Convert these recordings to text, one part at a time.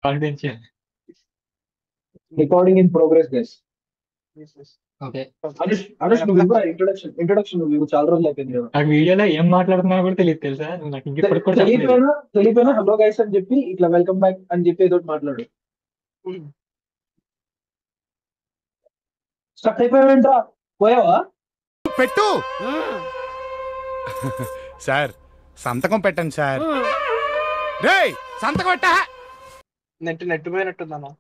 Confidential. Recording in progress guys. Okay. Anush నువ్వు ఇవ్వరా introduction నువ్వు చాలా రోజులు అయిపోయింది కదా. నాకు వీడియోలో ఏం మాట్లాడుతున్నా కూడా తెలియదు తెలుసా, నువ్వు నాకు ఇంకెప్పటికి కూడా చెప్పలేదు. తెలియపోయినా హలో గైస్ అని చెప్పి ఇట్లా వెల్కమ్ బ్యాక్ అని చెప్పి ఏదో ఒకటి మాట్లాడు. స్టక్ అయిపోయావేంట్రా, పోయావా? పెట్టు సార్, సంతకం పెట్టండి సార్. రేయ్ సంతకం పెట్టా. నెట్ పోయినట్టుందమ్మా.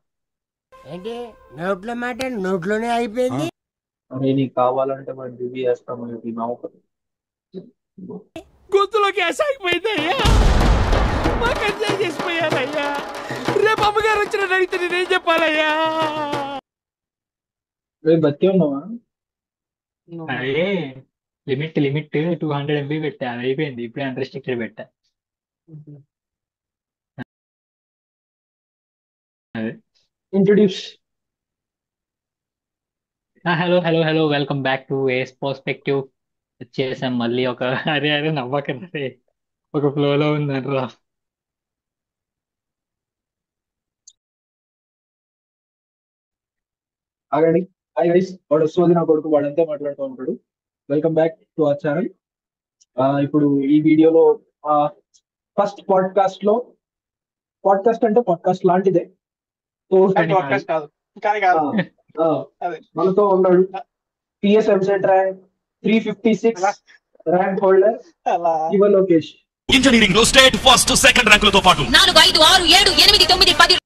ఏంటి నోట్లో మాట నోట్లోనే అయిపోయింది. అరే నీకు కావాలంటే మరి రివ్యూ చేస్తాము గొంతులో గ్యాస్ ఆగిపోయింది అయ్యా, మాకు ఎంజాయ్ చేసిపోయారయ్యా. రేపు అమ్మగారు వచ్చిన అడిగితే నేనేం చెప్పాలయ్యా? రేపు బతికే ఉన్నావా? అదే లిమిట్ 200 MB పెట్టా, అది అయిపోయింది. ఇప్పుడే అన్రెస్ట్రిక్టెడ్ పెట్టా. అదే introduce. Hello welcome back to ace perspective. వచ్చేసాం మళ్ళీ ఒక అరే నవ్వకరే, ఒక ఫ్లోలో ఉందనరా. ఆగండి. హాయ్ గైస్, వాడు వస్తుంది నా కొడుకు, వాడంతా మాట్లాడుతూ ఉంటాడు. Welcome back to our channel. ఇప్పుడు ఈ వీడియోలో ఫస్ట్ పాడ్కాస్ట్ అంటే పాడ్కాస్ట్ లాంటిదే. పాడ్కాస్ట్ కాదు కానీ కాదు. మనతో ఉన్నాడు PS EAMCET rank 356 rank holder Shiva Lokesh. Engineering లో స్టేట్ ఫస్ట్ సెకండ్ ర్యాంకులతో పాటు 4, 5, 6, 7, 8, 9, 10.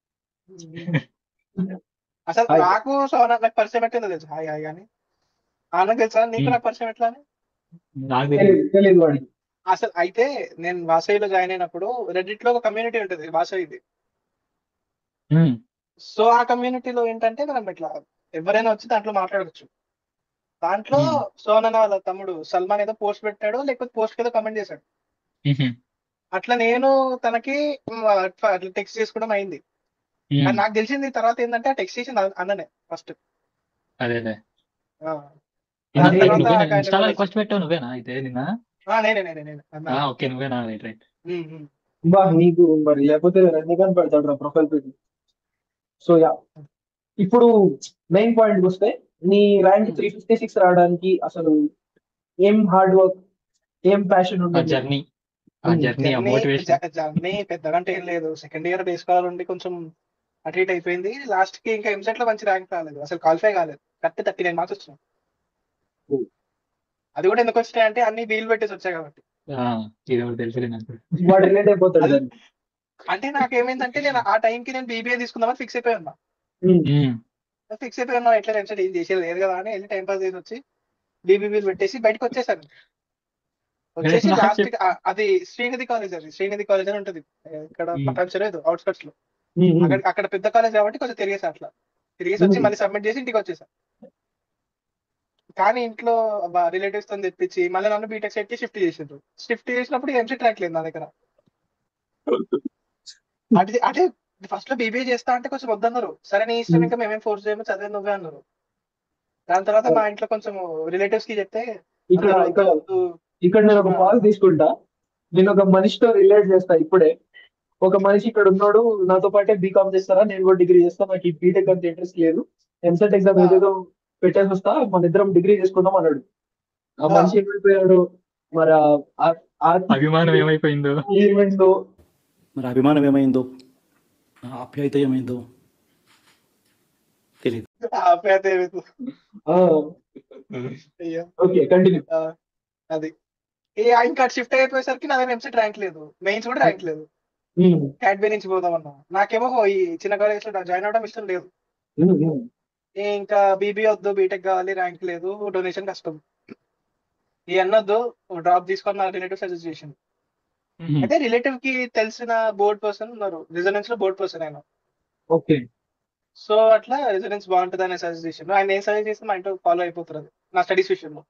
అసలు నాకు నాకు పరిచయం ఎట్టిందో తెలుసు. హాయ్ హాయ్ అని ఆనంద్ తెలుసా నీకు? నాకు పరిచయం ఎట్లా అని తెలియదు వాడికి అసలు. అయితే నేను వాసవిలో జాయిన్ అయినప్పుడు రెడిట్ లో ఒక కమ్యూనిటీ ఉంటుంది వాసవిది. సో ఆ కమ్యూనిటీలో ఏంటంటే మనం ఇట్లా ఎవరైనా వచ్చి దాంట్లో మాట్లాడవచ్చు. దాంట్లో సోనన వాళ్ళ తమ్ముడు సల్మాన్ ఏదో పోస్ట్ పెట్టాడు, లేకపోతే పోస్ట్ ఏదో కమెంట్ చేశాడు. అట్లా నేను తనకి అట్లా టెక్స్ట్ చేసుకోవడం అయింది. నాకు తెలిసింది తర్వాత ఏంటంటే ఆ టెక్స్ట్ చేసింది అన్ననే ఫస్ట్. రిక్వెస్ట్ పెట్టావు నువ్వేనా? అయితే నిన్న నువ్వేనా? రైట్. నీకు మరి లేకపోతే రజనీకాంత్ పెడతాడు ప్రొఫైల్ పేజ్. సో యా, ఇప్పుడు మెయిన్ పాయింట్ వస్తే నీ ర్యాంక్ 356 రావడానికి అసలు ఏం హార్డ్ వర్క్, ఏం ప్యాషన్ ఉంటుంది? జర్నీ పెద్దగా అంటే ఏం లేదు. సెకండ్ ఇయర్ డేస్ కాల్ ఉండి కొంచెం అటు ఇటు అయిపోయింది. లాస్ట్ కి ఇంకా ఎంసెట్ లో మంచి ర్యాంక్ రాలేదు, అసలు క్వాలిఫై కాలేదు. 39 మార్క్స్ వచ్చినాయి. అది కూడా ఎందుకు వచ్చినాయి అంటే అన్ని వీలు పెట్టేసి వచ్చాయి కాబట్టి. వాడు రిలేట్ అయిపోతాడు. అంటే నాకేమైందంటే నేను ఆ టైంకి నేను బీబీఏ తీసుకుందామని ఫిక్స్ అయిపోయి ఉన్నా. ఎట్లా ఎంసెట్ ఏం చేసేది లేదు కదా అని వెళ్ళి టైం పాస్ చేసి వచ్చి బీబీబీలు పెట్టేసి బయటకు వచ్చేసాను. వచ్చేసి లాస్ట్ అది శ్రీనిధి కాలేజ్ అని ఉంటుంది ఇక్కడ పటాన్చెరు అవుట్స్కట్స్ లో. అక్కడ పెద్ద కాలేజ్ కాబట్టి కొంచెం తిరిగేసా. అట్లా తిరిగేసి వచ్చి మళ్ళీ సబ్మిట్ చేసి ఇంటికి వచ్చేసా. కానీ ఇంట్లో రిలేటివ్స్ తో తెప్పించి మళ్ళీ నన్ను బీటెక్ సెట్ షిఫ్ట్ చేసిండ్రు. షిఫ్ట్ చేసినప్పుడు ఎంసెట్ ర్యాంక్ లేదు నా దగ్గర. అంటే ఫస్ట్ లో బీబీఏ చేస్తా అంటే కొంచెం వద్దన్నారు. సరే నీ ఇష్టం, ఇంకా మేమేం ఫోర్స్ చేయమో, చదివే నువ్వే అన్నారు. దాని తర్వాత మా ఇంట్లో కొంచెం రిలేటివ్స్ కి చెప్తే ఇక్కడ నేను ఒక పాజ్ తీసుకుంటా. నేను ఒక మనిషితో రిలేట్ చేస్తా. ఇప్పుడే ఒక మనిషి ఇక్కడ ఉన్నాడు, నాతో పాటే బీకామ్ చేస్తారా, నేను కూడా డిగ్రీ చేస్తా, నాకు ఈ బీటెక్ అంత ఇంట్రెస్ట్ లేదు, ఎంసెట్ ఎగ్జామ్ ఏదేదో పెట్టేసి వస్తా, మన ఇద్దరం డిగ్రీ చేసుకుందాం అన్నాడు. ఆ మనిషి ఏమైపోయాడు మరి? అభిమానం ఏమైపోయిందో, మరి అభిమానం ఏమైందో, ఆప్యాయత ఏమైందో తెలియదు. అది ఇంకా షిఫ్ట్ అయిపోయేసరికి నా దగ్గర ఎంసెట్ ర్యాంక్ లేదు, మెయిన్స్ కూడా ర్యాంక్ లేదు. క్యాడ్బే నుంచి పోదామన్నా. నాకేమో ఈ చిన్న కాలేజ్ లో జాయిన్ అవడం ఇష్టం లేదు. ఇంకా బీబీ వద్దు, బీటెక్ కావాలి, ర్యాంక్ లేదు, డొనేషన్ కష్టం, ఈ అన్నొద్దు, డ్రాప్ తీసుకొని నా రిలేటివ్ సజెస్ట్ చేసింది. అయితే రిలేటివ్ కి తెలిసిన బోర్డ్ పర్సన్ ఉన్నారు, రెజొనెన్స్ లో బోర్డ్ పర్సన్ ఆయన. సో అట్లా రెజొనెన్స్ బాగుంటుంది అనే సజెస్ట్ చేసిండు. ఆయన ఏం సజెస్ట్ చేస్తే మా ఇంట్లో ఫాలో అయిపోతారు అది నా స్టడీస్ విషయంలో.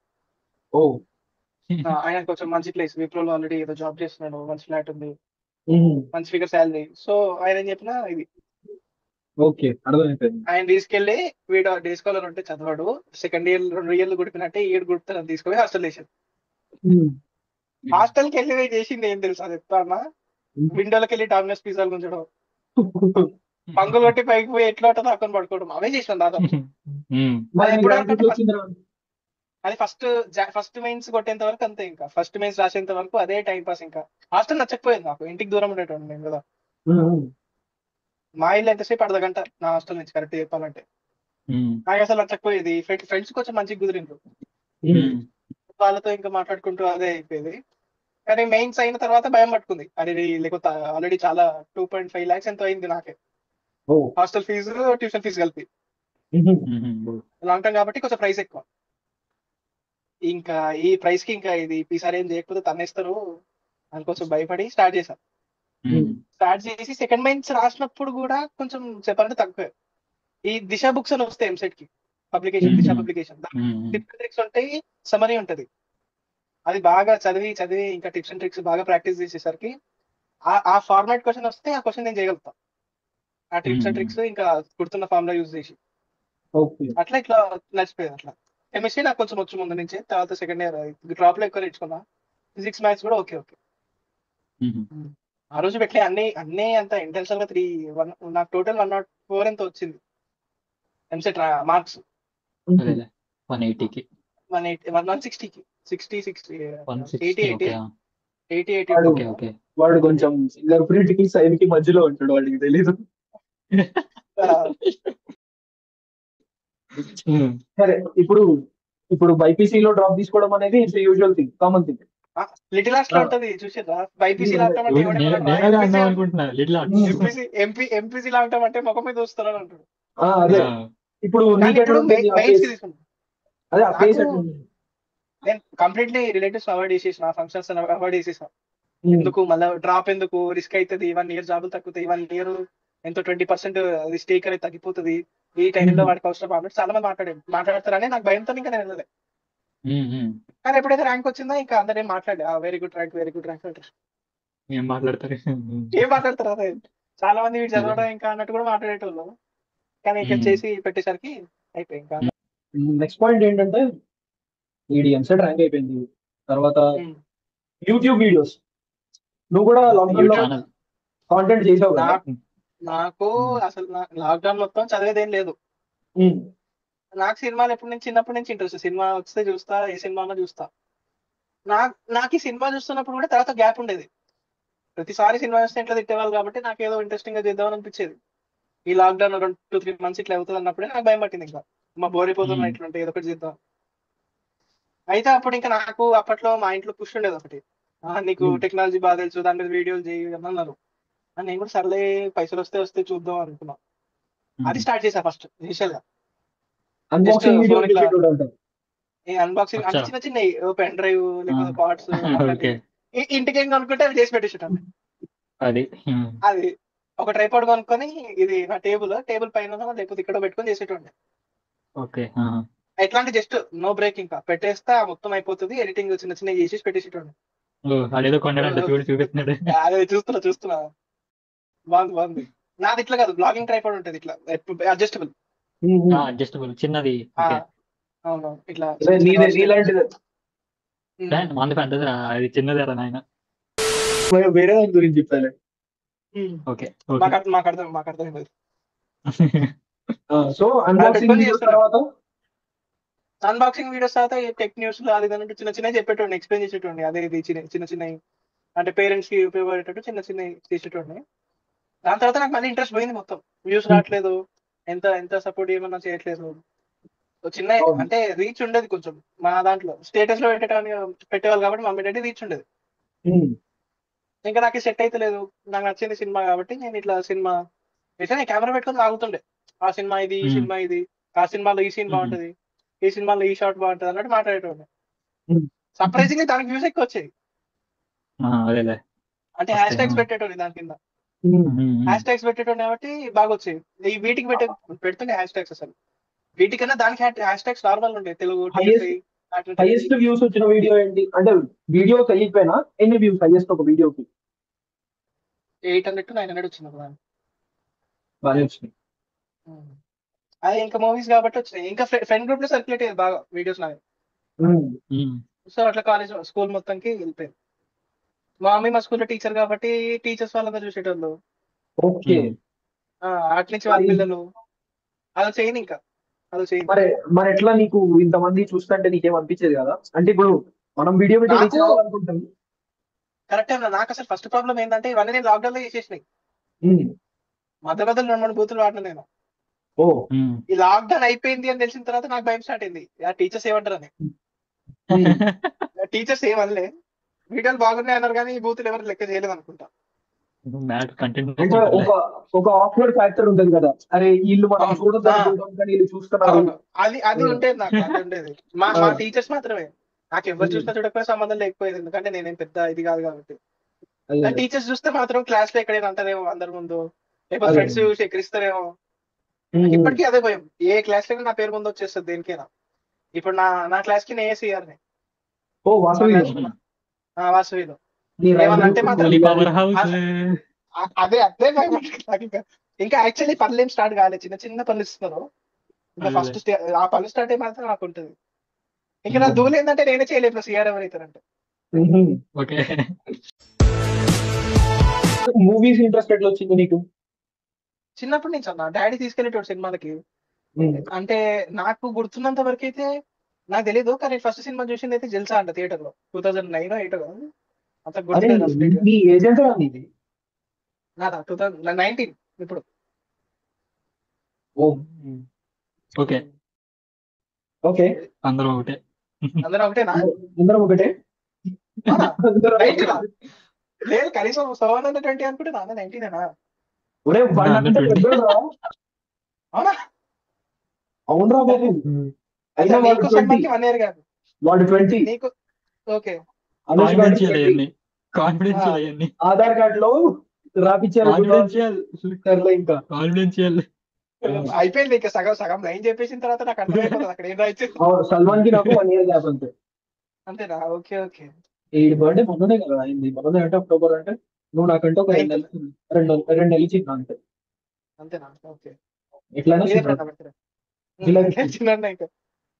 ఆయన కొంచెం మంచి ప్లేస్, విప్రోలో ఆల్రెడీ ఏదో జాబ్ చేస్తున్నాడు, మంచి ఫ్లాట్ ఉంది, మంచి ఫిగర్ శాలరీ. సో ఆయన ఏం చెప్పినా ఇది ఆయన తీసుకెళ్లి వీడు డే స్కాలర్ ఉంటే చదవాడు, సెకండ్ ఇయర్ 2 ఇయర్లు గుడిపినట్టే 7 గుడిపుతాను తీసుకొని హాస్టల్ వేసాడు. హాస్టల్కి వెళ్ళి చేసింది ఏం తెలుసు అది చెప్తా అన్నా. విండోలోకి వెళ్ళి డామినోస్ పిజ్జాలు ఉంచడం, పంగులు కొట్టి పైకి పోయి ఎట్లా ఉంటుందో అక్కడ పడుకోవడం అవే చేసాం దాదాపు. మరి అది నీకు ఎప్పుడు ర్యాంక్ అంటే ఎట్లా వచ్చిందిరా? అది ఫస్ట్ మెయిన్స్ కొట్టేంత వరకు అంతే, ఇంకా ఫస్ట్ మెయిన్స్ రాసేంత వరకు అదే టైం పాస్. ఇంకా హాస్టల్ నచ్చకపోయేది నాకు, ఇంటికి దూరం ఉండేటోండి నేను కదా. మా ఇల్లు ఎంతసేపు అర్ధ గంట నా హాస్టల్ నుంచి కరెక్ట్ చెప్పాలంటే. నాకు అసలు నచ్చకపోయేది. ఫ్రెండ్స్ కొంచెం మంచిగా కుదిరిండ్రు, వాళ్ళతో ఇంకా మాట్లాడుకుంటూ అదే అయిపోయేది. కానీ మెయిన్స్ అయిన తర్వాత భయం పట్టుకుంది, అది లేకపోతే ఆల్రెడీ చాలా 2.5 lakhs ఎంతో అయింది నాకే, హాస్టల్ ఫీజు ట్యూషన్ ఫీజు కలిపి. లాంగ్ టర్మ్ కాబట్టి కొంచెం ప్రైస్ ఎక్కువ. ఇంకా ఈ ప్రైస్ కి ఇంకా ఇది ఈసారి ఏం చేయకపోతే తన్నేస్తారు అని కొంచెం భయపడి స్టార్ట్ చేశాను. స్టార్ట్ చేసి సెకండ్ మెయిన్స్ రాసినప్పుడు కూడా కొంచెం చెప్పాలంటే తక్కువే. ఈ దిశ బుక్స్ అని వస్తాయి ఎంసెట్ కి, publication, Disha publication, tips and tricks ఉంటాయి, సమరీ ఉంటది. అది బాగా చదివి చదివి ఇంకా టిప్స్ అండ్ ట్రిక్స్ బాగా ప్రాక్టీస్ చేసేసరికి ఆ ఫార్మాట్ క్వశ్చన్ వస్తే ఆ క్వశ్చన్ నేను చేయగలుగుతాను. ఆ టిప్స్ అండ్ ట్రిక్స్ ఇంకా గుర్తున్న ఫార్ములా యూజ్ చేసి అట్లా ఇట్లా నడిచిపోయేది. అట్లా కెమిస్ట్రీ నాకు కొంచెం వచ్చు ముందు నుంచి, తర్వాత సెకండ్ ఇయర్ డ్రాప్ లో ఎక్కువ నేర్చుకున్నా. ఫిజిక్స్ మ్యాథ్స్ కూడా ఓకే ఓకే. ఆ రోజు పెట్టలే అన్ని అంత ఇంటెన్షన్ గా 3 నాకు టోటల్ 104 ఎంత వచ్చింది ఎంసెట్ మార్క్స్. 180కి 160కి 80 వాడు కొంచెం ఫింగర్ ప్రింట్ కి సైన్ కి మధ్యలో ఉంటాడు, వాడికి తెలీదు. సరే, ఇప్పుడు బైపీసీలో డ్రాప్ తీసుకోవడం అనేది it's usual thing, common thing. Little hearts లో ఉంటది చూసారా, బైపీసీ లాంటం అంటే ఎంపీసీ లాంటం అంటే ముఖం మీద చూస్తారని అంటాడు. అదే ఇప్పుడు నేను కంప్లీట్లీ రిలేటివ్స్ అవాయిడ్ చేసేసిన, ఫంక్షన్స్ అవాయిడ్ చేసేసిన. ఎందుకు మళ్ళీ డ్రాప్, ఎందుకు రిస్క్ అవుతుంది, 1 year జాబులు తగ్గుతాయి, 1 year ఎంతో 20% అది స్టేక్ అనేది తగ్గిపోతుంది, ఈ టైంలో వాడికి అవసరం అన్నట్టు చాలా మంది మాట్లాడతారని నాకు భయంతో ఇంకా నేను వెళ్ళలేదు. కానీ ఎప్పుడైతే ర్యాంక్ వచ్చిందో ఇంకా అందరేం మాట్లాడే వెరీ గుడ్ ర్యాంక్ అంటారు. ఏం మాట్లాడతారు అదే చాలా మంది వీడు చదవడం ఇంకా అన్నట్టు కూడా మాట్లాడేటోళ్ళు. కానీ ఇక్కడ చేసి పెట్టేసరికి అయిపోయి. ఇంకా నెక్స్ట్ పాయింట్ ఏంటంటే వీడి ఎంసెట్ ర్యాంక్ అయిపోయింది తర్వాత యూట్యూబ్ వీడియోస్. నువ్వు కూడా లాక్డౌన్ లో కాంటెంట్ చేసావు కదా? నాకు అసలు లాక్డౌన్ మొత్తం చదివేదేం లేదు. నాకు సినిమాలు చిన్నప్పటి నుంచి ఇంట్రెస్ట్. సినిమా వస్తే చూస్తా, ఏ సినిమాలో చూస్తా. నాకు ఈ సినిమా చూస్తున్నప్పుడు కూడా తర్వాత గ్యాప్ ఉండేది. ప్రతిసారి సినిమా చూస్తే ఇంట్లో తిట్టేవాళ్ళు కాబట్టి నాకు ఏదో ఇంట్రెస్టింగ్ గా చేద్దామని అనిపించేది. ఈ లాక్డౌన్ 2-3 months ఇట్లా అవుతుంది అన్నప్పుడే నాకు భయం పట్టింది, ఇంకా మా బోర్ అయిపోతున్నా ఇట్లా ఏదో ఒకటి చేద్దాం. అయితే అప్పుడు ఇంకా నాకు అప్పట్లో మా ఇంట్లో పుష్ ఉండేది ఒకటి, నీకు టెక్నాలజీ బాగా తెలుసు, దాని మీద వీడియోలు చేయి అన్నారు. నేను కూడా సర్లే పైసలు వస్తే చూద్దాం అనుకున్నా. అది స్టార్ట్ చేసా ఫస్ట్ ఇనిషియల్ గా. అన్బాక్సింగ్ అంటే చిన్న చిన్న పెన్ డ్రైవ్ లేకపోతే పార్ట్స్ ఇంటికి ఏం కొనుక్కుంటే అవి చేసి పెట్టేసాను. అది ఒక ట్రైపాడ్ కొనుక్కొని ఇది నా టేబుల్ పైన లేకపోతే ఇక్కడ పెట్టుకొని చేసేటండి. ఎట్లా అంటే జస్ట్ నో బ్రేక్, ఇంకా పెట్టేస్తా మొత్తం అయిపోతుంది, ఎడిటింగ్ చిన్న చిన్న చేసి పెట్టేసేటండి. అదే చూస్తున్నా బాగుంది. నాది ఇట్లా కాదు, బ్లాగింగ్ ట్రైపాడ్ ఉంటుంది ఇట్లా అడ్జస్టబుల్ చిన్నది. అవును ఇట్లా అది చిన్నదేరా నాయన. వేరే దాని గురించి చెప్తాను. మాకు అర్థం. సో అన్బాక్సింగ్ వీడియోస్ తర్వాత టెక్ న్యూస్ లో అది అన్నట్టు చిన్న చిన్న చెప్పేటోండి, ఎక్స్ప్లెయిన్ చేసేటోండి. అదే ఇది చిన్న చిన్న అంటే పేరెంట్స్ కి ఉపయోగపడేటట్టు చిన్న చిన్న చేసేటోండి. దాని తర్వాత నాకు మళ్ళీ ఇంట్రెస్ట్ పోయింది, మొత్తం వ్యూస్ రావట్లేదు, ఎంత సపోర్ట్ ఏమన్నా చేయట్లేదు. చిన్న అంటే రీచ్ ఉండేది కొంచెం, మా దాంట్లో స్టేటస్ లో పెట్టేవాళ్ళు కాబట్టి మమ్మీ డాడీ రీచ్ ఉండేది. ఇంకా నాకు సెట్ అయితే లేదు, నాకు నచ్చింది సినిమా కాబట్టి నేను ఇట్లా సినిమా ఎట్లా కెమెరా పెట్టుకొని తాగుతుండే. ఆ సినిమా ఇది, ఈ సినిమా ఇది, ఆ సినిమాలో ఈ సీన్ బాగుంటది, ఈ సినిమాలో ఈ షాట్ బాగుంటది అన్నట్టు మాట్లాడేటోండి. సర్ప్రైజింగ్లీ దానికి వ్యూస్ ఎక్కువ వచ్చాయి. అంటే హ్యాష్ ట్యాగ్స్ పెట్టేటోండి దాని కింద, హ్యాష్ ట్యాగ్స్ పెట్టేటోండి కాబట్టి బాగా వచ్చాయి. ఈ వీటికి పెడుతుండే హ్యాష్ ట్యాగ్స్, అసలు వీటికన్నా దానికి హ్యాష్ ట్యాగ్స్ నార్మల్ ఉండే. తెలుగు హైయెస్ట్ వ్యూస్ వచ్చిన వీడియో ఏంటి అంటే వీడియో తెలియకపోయినా ఎన్ని వ్యూస్ హైయెస్ట్ ఒక వీడియోకి? 800-900 వచ్చింది ఒక దానికి. బాగా వచ్చినాయి. అది ఇంకా మూవీస్ కాబట్టి వచ్చినాయి. ఇంకా ఫ్రెండ్ గ్రూప్ లో సర్క్యులేట్ అయ్యేది బాగా వీడియోస్ నావి. సో అట్లా స్కూల్ మొత్తానికి వెళ్ళిపోయింది. మా మమ్మీ మా స్కూల్లో టీచర్ కాబట్టి టీచర్స్ వాళ్ళందరూ చూసేటోళ్ళు. అటు నుంచి వాళ్ళ పిల్లలు అలా చేయను ఇంకా అలా చేయను. మరి ఎట్లా నీకు ఇంతమంది చూస్తుంటే నీకేం అనిపించేది కదా? అంటే ఇప్పుడు మనం వీడియో పెట్టి రీచ్ నాకు అవ్వాలనుకుంటాం. కరెక్టే అన్న. నాకు అసలు ఫస్ట్ ప్రాబ్లం ఏంటంటే ఇవన్నీ నేను లాక్డౌన్ లో చేసేసినాయి. మధ్య మధ్యలో 2-3 బూతులు వాడిన నేను. ఓ ఈ లాక్డౌన్ అయిపోయింది అని తెలిసిన తర్వాత నాకు భయం స్టార్ట్ అయింది. ఆ టీచర్స్ ఏమంటారు అని. టీచర్స్ ఏమనలే, వీడియోలు బాగున్నాయి అన్నారు కానీ ఈ బూతులు ఎవరు లెక్క చేయలేదు అనుకుంటా. అంటే ఒక ఆక్వర్డ్ ఫ్యాక్టర్ ఉంటుంది కదా, అరే వీళ్ళు మనం చూడొద్దు అనుకుంటాం కానీ వీళ్ళు చూస్తున్నారు. అది ఉండేది నాకు, అది ఉండేది. మా టీచర్స్ మాత్రమే. నాకు ఎవరు చూసినా చూడకపోయినా సంబంధం లేకపోయేది, ఎందుకంటే నేనేం పెద్ద ఇది కాదు కాబట్టి. టీచర్స్ చూస్తే మాత్రం క్లాస్ లో ఎక్కడైనా అంటారేమో అందరి ముందు, లేకపోతే ఫ్రెండ్స్ చూసి ఎక్కిరిస్తారేమో. ఇప్పటికీ అదే భయం. ఏ క్లాస్ లో నా పేరు ముందు వచ్చేస్తుంది దేనికైనా. ఇప్పుడు నా క్లాస్ కి నేనే సిఆర్ ని. వాసవిలో ఏమన్నంటే మాత్రం అదే భయం. ఇంకా యాక్చువల్లీ పనులు ఏం స్టార్ట్ కాలేదు, చిన్న చిన్న పనులు ఇస్తున్నారు. ఇంకా ఫస్ట్ ఆ పనులు స్టార్ట్ అయ్యి మాత్రం నాకు ఉంటుంది. ఇంకా నా దూరం ఏంటంటే నేనే చేయలేదు సిఆర్ ఎవరైతారంటే. మూవీస్ ఇంట్రెస్ట్ ఎట్లా వచ్చింది నీకు? చిన్నప్పటి నుంచి అన్న డాడీ తీసుకెళ్ళేటోడు సినిమాలకి. అంటే నాకు గుర్తున్నంత వరకు అయితే నాకు తెలియదు, కానీ ఫస్ట్ సినిమా చూసింది అయితే జల్సా అంట థియేటర్ లో 2009 8 అంత గుర్తులేదు. నాదా 2019 ఇప్పుడు. ఓకే అందరం ఒకటే. అందరం ఒకటేనా? అందరం ఒకటే. లేదు కనీసం 720 అనుకుంటే నాన్న 19 అవునా? అవునరా బాబు. అయినా వాడు 1 year కాదు, వాడు 20. నీకు ఓకే. ఆధార్ కార్డ్ లో రాపిచ్చారు ఇంకా అయిపోయింది. ఇంకా సగం లైన్ చెప్పేసిన తర్వాత నాకు అర్థమైపోతుంది అక్కడ ఏం రాయించింది. సల్మాన్ కి నాకు 1 year గ్యాప్ అంతే. అంతేనా? Okay okay. ఈ బర్త్డే మొన్ననే కదా అయింది. మొన్ననే అంటే అక్టోబర్, అంటే నువ్వు నాకంటే ఒక 2 నెలలు చిన్న అంతే. అంతేనా? ఓకే. ఎట్లయినా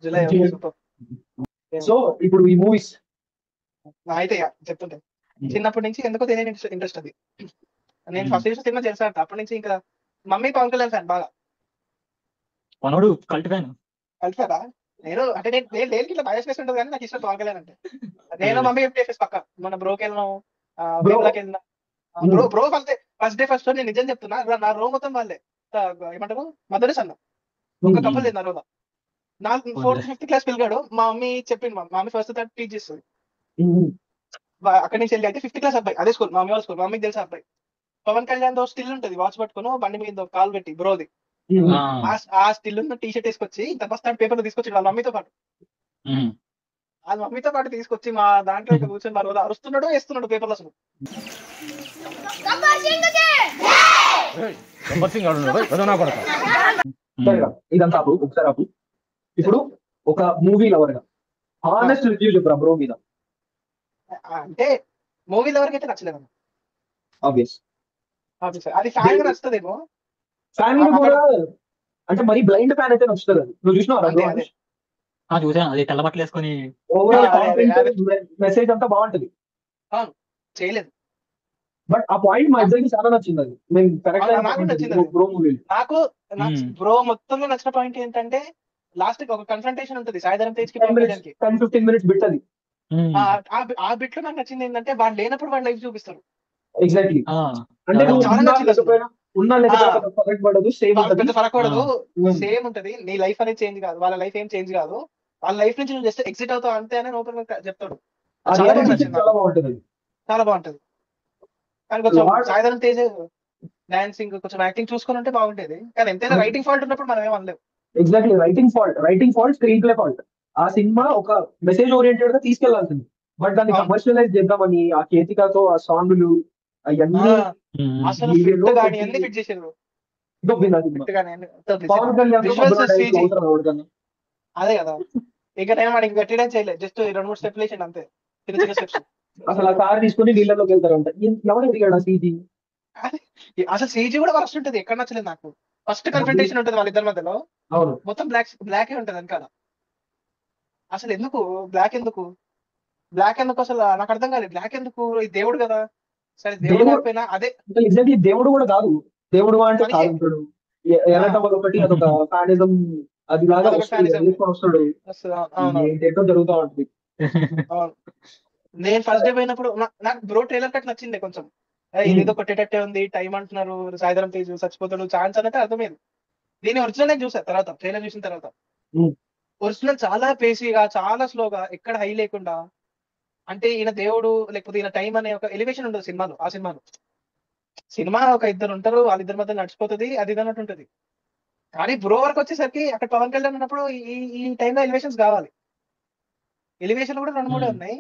జూలై. సో ఇప్పుడు ఈ మూవీస్ అయితే చెప్తుంటే చిన్నప్పటి నుంచి ఎందుకో తెలియని ఇంట్రెస్ట్ అది. నేను ఫస్ట్ చూసిన సినిమా తెలుసా అంట. అప్పటి నుంచి ఇంకా మమ్మీ పవన్ కళ్యాణ్ ఫ్యాన్ బాగా. కలిసారా? నేను అంటే నేను దేనికి ఇట్లా బయాస్నెస్ ఉంటుంది కానీ నాకు ఇష్టం పవన్ కళ్యాణ్ అంటే. నేను మమ్మీ చెప్పేసి పక్క మన బ్రోకి వెళ్ళినాం, బేమ్లాకి వెళ్ళినా. బ్రో ఫస్ట్ డే ఫస్ట్ నేను నిజం చెప్తున్నా, నా రో మొత్తం వాళ్ళే ఏమంటారు మదర్స్ అన్న ఒక కపుల్ లేదు నా రోజు. నాకు 4th 5th క్లాస్ పిల్లగాడు మా మమ్మీ చెప్పింది. మా మమ్మీ ఫస్ట్ థర్డ్ టీచ్ చేస్తుంది. అక్కడి నుంచి వెళ్ళి అయితే 5th క్లాస్ అబ్బాయి, అదే స్కూల్, మా మమ్మీ వాళ్ళ స్కూల్. మా మమ్మీకి తెలిసిన అబ్బాయి పవన్ కళ్యాణ్ దో స్టిల్ ఉంటుంది, వాచ్ పట్టుకుని బండి మీద కాల్ పెట్టి బ్రోది ఆ స్టిల్ ఉన్న టీ షర్ట్ వేసుకొచ్చి ఇంత బస్తాడు పేపర్లు తీసుకొచ్చి వాళ్ళ మమ్మీతో పాటు తీసుకొచ్చి మా దాంట్లో కూర్చొని మా రోజు అరుస్తున్నాడు, వేస్తున్నాడు పేపర్లు. అసలు ఇదంతా ఒకసారి ఆపు. ఇప్పుడు ఒక మూవీ లవర్ గా హానెస్ట్ రివ్యూ చెప్పరా బ్రో మీద? అంటే మూవీ లవర్ కి అయితే నచ్చలేదు. ఆబ్వియస్ అది ఫ్యాన్ గా నచ్చుతుందేమో. ఫ్యాన్ కూడా అంటే మరి బ్లైండ్ ఫ్యాన్ అయితే నచ్చుతుంది. అది నువ్వు చూసినావు? చూసాను. అది తెల్లబట్టలు వేసుకొని మెసేజ్ అంతా బాగుంటది. చేయలేదు బట్ ఆ పాయింట్ మా ఇద్దరికి చాలా నచ్చింది. అది మేము నాకు బ్రో మొత్తంలో నచ్చిన పాయింట్ ఏంటంటే లాస్ట్ కి ఒక కన్ఫ్రంటేషన్ ఉంటుంది సాయిధరం తేజ్ కి 10-15 minutes బిట్. అది ఆ బిట్ లో నాకు నచ్చింది ఏంటంటే వాడు లేనప్పుడు వాడు లైఫ్ చూపిస్తారు. ఎగ్జాక్ట్లీ. అంటే ఉన్నా లేకపోతే ఫరక్ పడదు, సేమ్ ఉంటది. నీ లైఫ్ అనేది చేంజ్ కాదు, వాళ్ళ లైఫ్ ఏం చేంజ్ కాదు. వాళ్ళ లైఫ్ నుంచి నువ్వు జస్ట్ ఎగ్జిట్ అవుతావు అంతే అని ఓపెన్ గా చెప్తాడు. చాలా బాగుంటది. కానీ కొంచెం సాయిధరం తేజ్ డాన్సింగ్ కొంచెం యాక్టింగ్ చూసుకుని ఉంటే బాగుంటేది. కానీ ఎంతైనా రైటింగ్ ఫాల్ట్ ఉన్నప్పుడు మనం ఏమనలేము. Exactly. Writing fault, screenplay fault. ఆ సినిమా ఒక మెసేజ్ ఓరియంటెడ్ గా తీసుకెళ్లాల్సింది. బట్ దాన్ని కమర్షియలైజ్ చేద్దామని ఆ కేతికాతో ఆ సాంగ్లు అవన్నీ అసలు ఫిట్ చేసారు. పవన్ కళ్యాణ్ అదే కదా. ఇంకా నేను వాడికి గట్టిగా చేయలేదు, జస్ట్ 2-3 స్టెప్లు వేసిండు అంతే, చిన్న చిన్న స్టెప్స్. అసలు ఆ కార్ తీసుకుని నీళ్ళలోకి వెళ్తారంట. ఎవరు ఎదిగాడు సీజీ? అసలు సీజీ కూడా వర్స్ట్ ఉంటుంది. ఎక్కడ నచ్చలేదు నాకు. ఫస్ట్ కన్ఫ్రంటేషన్ ఉంటుంది వాళ్ళిద్దరి మధ్యలో, మొత్తం బ్లాకే ఉంటుంది వెనకాల. అసలు ఎందుకు బ్లాక్ ఎందుకు అసలు నాకు అర్థం కాలేదు. బ్లాక్ ఎందుకు? దేవుడు కదా, సరే దేవుడు కాకపోయినా అదే ఎగ్జాక్ట్లీ దేవుడు కూడా కాదు. దేవుడు అంటే మనిషి. కాదంటాడు, ఎలటం ఒకటి అదొక ఫ్యానిజం, అది లాగా అదొక వస్తుంది, fanism. వేసుకొని వస్తాడు, అవును. ఏంటో జరుగుతూ ఉంటుంది. అవును. నేను ఫస్ట్ డే పోయినప్పుడు నాకు బ్రో ట్రైలర్ కట్ నచ్చింది కొంచెం. ఇదేదో కొట్టేటట్టే ఉంది, టైం అంటున్నారు, సాయంత్రం తేజు చచ్చిపోతాడు, ఛాన్స్ అన్నట్టు అర్థమైంది. దీని ఒరిజినల్ నేను చూసా తర్వాత, ట్రైలర్ చూసిన తర్వాత. ఒరిజినల్ చాలా పేసీగా, చాలా స్లోగా, ఎక్కడ హై లేకుండా, అంటే ఈయన దేవుడు లేకపోతే ఈయన టైం అనే ఒక ఎలివేషన్ ఉండదు సినిమాలో. ఆ సినిమా ఒక ఇద్దరు ఉంటారు, వాళ్ళిద్దరి మధ్య నడిచిపోతుంది, అది ఇది అన్నట్టు ఉంటుంది. కానీ బ్రో వరకు వచ్చేసరికి అక్కడ పవన్ కళ్యాణ్ ఉన్నప్పుడు ఈ టైంలో ఎలివేషన్స్ కావాలి. ఎలివేషన్ కూడా 2-3 ఉన్నాయి,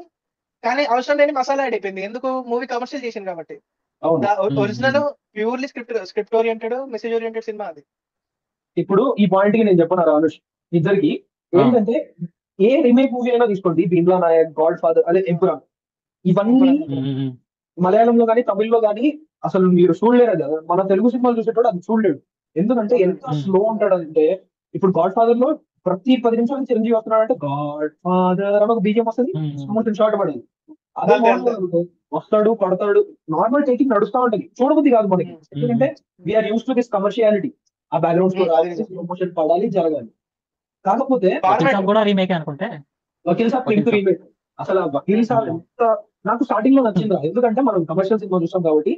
కానీ అవసరం లేని మసాలా యాడ్ అయిపోయింది. ఎందుకు? మూవీ కమర్షియల్ చేసింది కాబట్టి. Original purely script oriented, message oriented cinema అది. ఇప్పుడు ఈ పాయింట్ కి నేను చెప్పను అనుష్, ఇద్దరికి ఏంటంటే ఏ రీమేక్ మూవీ అయినా తీసుకోండి, భీమ్లా నాయక్, గాడ్ ఫాదర్, అదే ఎంపురాన్, ఇవన్నీ మలయాళంలో కానీ తమిళ్లో కానీ అసలు మీరు చూడలేరు కదా. మన తెలుగు సినిమాలు చూసేటోడు అది చూడలేడు. ఎందుకంటే ఎంత స్లో ఉంటాడు అంటే, ఇప్పుడు గాడ్ ఫాదర్ లో ప్రతి 10 నిమిషాలు చిరంజీవి వస్తున్నాడు అంటే గాడ్ ఫాదర్ అని ఒక బీజం వస్తుంది, కొంచెం షార్ట్ పడదు. అదే వస్తాడు, పడతాడు, నార్మల్ టేకింగ్ నడుస్తా ఉంటది, చూడబుద్ధి కాదు మనకి. ఎందుకంటే we are use to this commerciality. ఆ బ్యాక్గ్రౌండ్ స్కోర్ ప్రమోషన్ పడాలి, జరగాలి. కాకపోతే కూడా రీమేక్ అనుకుంటే వకీల్ సాబ్ పింక్ రీమేక్, అసలు వకీల్ సాబ్ ఎంత నాకు స్టార్టింగ్ లో నచ్చింది. ఎందుకంటే మనం కమర్షియల్ సినిమా చూస్తాం కాబట్టి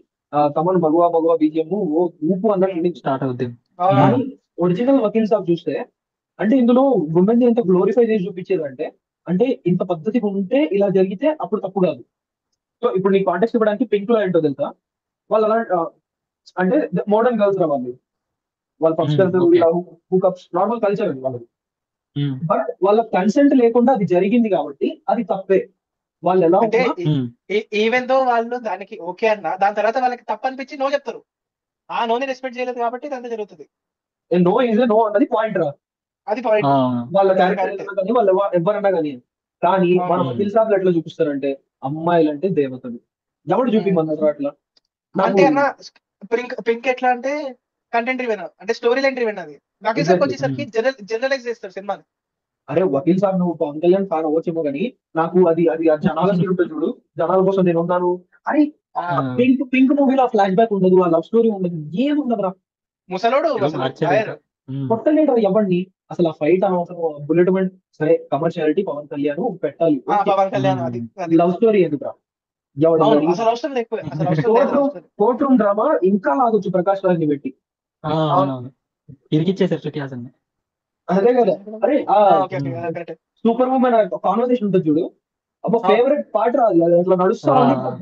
తమన్ మగువా బీజిఎం ఊపు అన్నట్టు స్టార్ట్ అవుతుంది. కానీ ఒరిజినల్ వకీల్ సాబ్ చూస్తే అంటే ఇందులో ఉమెన్ ఎంత గ్లోరిఫై చేసి చూపించేది అంటే ఇంత పద్ధతిగా ఉంటే ఇలా జరిగితే అప్పుడు తప్పు కాదు. సో ఇప్పుడు నీ కాంటెక్స్ట్ ఇవ్వడానికి పింక్ లో ఏంటో తెలుసా, వాళ్ళు అలా అంటే మోడర్న్ గర్ల్స్ రా వాళ్ళు పబ్స్ వెళ్తారు, హుకప్స్, నార్మల్ కల్చర్ అది వాళ్ళది. బట్ వాళ్ళ కన్సెంట్ లేకుండా అది జరిగింది కాబట్టి అది తప్పే. వాళ్ళు ఎలా అంటే ఈవెన్ తో వాళ్ళు దానికి ఓకే అన్నా, దాని తర్వాత వాళ్ళకి తప్పు అనిపించి నో చెప్తారు. ఆ నోని రెస్పెక్ట్ చేయలేదు కాబట్టి ఇదంతా జరుగుతుంది. నో ఈజ్ నో అన్నది పాయింట్ రా, అది పాయింట్. వాళ్ళ క్యారెక్టర్ కానీ వాళ్ళు ఎవరన్నా కానీ. కానీ మన వకీల్ సాబ్లు ఎట్లా చూపిస్తారంటే అమ్మాయిలు అంటే దేవతలు, ఎవరు చూపిమన్నారు అట్లా. అంటే అన్న పింక్ ఎట్లా అంటే కంటెంట్ రివెన్, అంటే స్టోరీ లైన్ రివెన్. అది వకీల్ సాబ్ వచ్చేసరికి జనరలైజ్ చేస్తారు సినిమాని. అరే వకీల్ సాబ్ నువ్వు పవన్ కళ్యాణ్ ఫ్యాన్ అవ్వచ్చేమో కానీ నాకు అది అది జనాల ఉంటుంది చూడు, జనాల కోసం నేను ఉన్నాను. అరే పింక్ మూవీలో ఫ్లాష్ బ్యాక్ ఉండదు, ఆ లవ్ స్టోరీ ఉండదు, ఏమి ఉండదురా. ముసలోడు కొట్టలేడు ఎవరిని అసలు. ఆ ఫైట్ అనవసరం, బుల్లెట్ సరే కమర్షియాలిటీ, పవన్ కళ్యాణ్ పెట్టాలి, పవన్ కళ్యాణ్ లవ్ స్టోరీ ఎందుకురా. కోర్ట్ రూమ్ డ్రామా ఇంకా లాగొచ్చు ప్రకాష్ రాజ్ ని పెట్టి, ఇరికిచ్చేసారు శృతి హాసన్. అదే కదా. అరే సూపర్ ఉమెన్ కాన్వర్సేషన్ ఉంటుంది చూడు, అబ్బా ఫేవరెట్ పార్ట్ రాదు, అది అట్లా నడుస్తా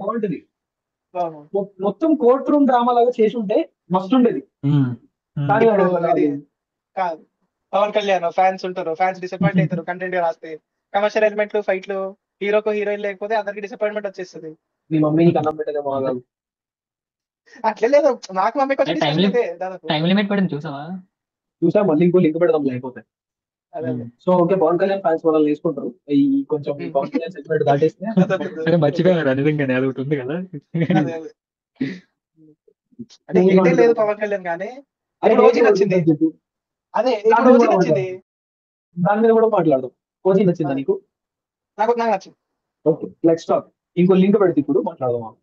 బాగుంటది. మొత్తం కోర్ట్ రూమ్ డ్రామా లాగా చేసి ఉంటే మస్తు ఉండేది. కానీ పవన్ కళ్యాణ్ ఫ్యాన్స్ ఉంటారు, ఫ్యాన్స్ డిసప్పాయింట్ అవుతారు కంటెంట్ రాస్తే. కమర్షియల్ ఎలిమెంట్లు, ఫైట్లు, హీరోకు హీరోయిన్ లేకపోతే అందరికి డిసప్పాయింట్మెంట్ వచ్చేస్తుంది. మీ మమ్మీకి అన్నం పెట్టేదేమో కాదు, అట్లే లేదు. నాకు మమ్మీ కొంచెం టైం లిమిట్ పడింది చూసావా? చూసా, మళ్ళీ ఇంకో లింక్ పెడదాం లేకపోతే. So okay, Pawan Kalyan fans మనల్ని వేసుకుంటారు. ఈ కొంచెం పవన్ కళ్యాణ్ సెగ్మెంట్ దాటేస్తే మర్చిపోయారు నిజంగానే, అది ఒకటి ఉంది కదా. అంటే లేదు పవన్ కళ్యాణ్ కానీ ఓజీ నచ్చింది. అదే ఓజీ నచ్చింది, దాని మీద కూడా మాట్లాడదాం. ఓజీ నచ్చిందా నీకు? నాకు నచ్చింది. Okay, let's talk. ఇంకో లింక్ పెడితే ఇప్పుడు మాట్లాడదాం.